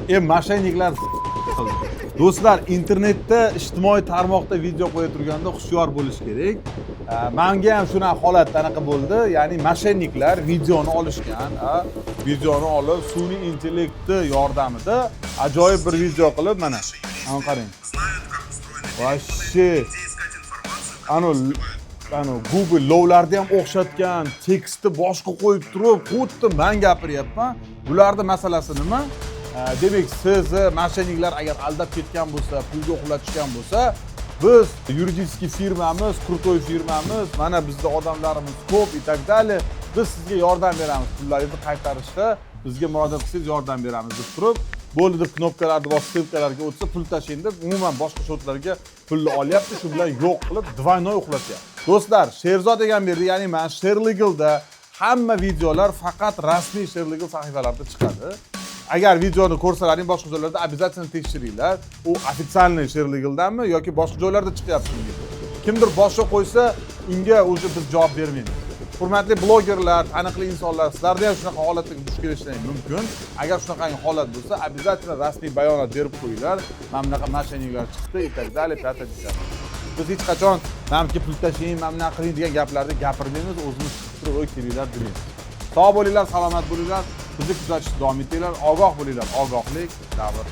Moshenniklar do'stlar, internetda, ijtimoiy tarmoqda video qo'ya turganda hushyor bo'lish kerak. Menga ham shunaqa holat anaqa bo'ldi. Ya'ni moshenniklar videoni olishgan, videoni olib sun'iy intellekti yordamida ajoyib bir video qilib, mana qarang. Voshshi Ano Google lovlarni ham o'xshatgan, tekstni boshqa qo'yib turib, xuddi men gapiryapman. Bularda masalasi nima? Demak, siz moshenniklar agar aldab ketgan bo'lsa, pulga uxlatishgan bo'lsa, biz yuridik firmamiz, krutoy firmamiz, mana bizda odamlarimiz ko'p и так далее. Biz sizga yordam beramiz, pullaringizni qaytarishda bizga murojaat qilsangiz yordam beramiz deb turib, bo'ldi deb knopkalarni bosib, ссылкаларga o'tsa pul tashlang deb umuman boshqa shotlarga pulni olyapti, shu bilan yo'q qilib двойной uxlatyapti. Do'stlar, Sherzod degan berdi, ya'ni men Sherlegalda hamma videolar faqat rasmiy Sherlegal sahifalarida chiqadi. Agar videoni ko'rsalaring boshqa joylarda обязательно tekshiringlar. U ofitsialniy Sherlegaldanmi yoki boshqa joylarda chiqyaptimi? Kimdir boshqa qo'ysa, unga o'zi biz javob bermaymiz. Hurmatli blogerlar, taniqli insonlar, sizlarda ham shunaqa holatga duch kelishingiz mumkin. Agar shunaqa holat bo'lsa, обязательно rasmiy bayonot berib qo'yinglar. Mana bunaqa moshenniklar chiqdi, и так далее, pata degani. Biz hech qachon menga pul tashlang, mana qiling degan gaplarni gapirmaymiz, o'zimiz chiqib turib kelinglar deymiz. Sog' bo'linglar, salomat bo'linglar. Bizni kuzatishda davom etinglar, ogoh bo'linglar. Ogohlik davr.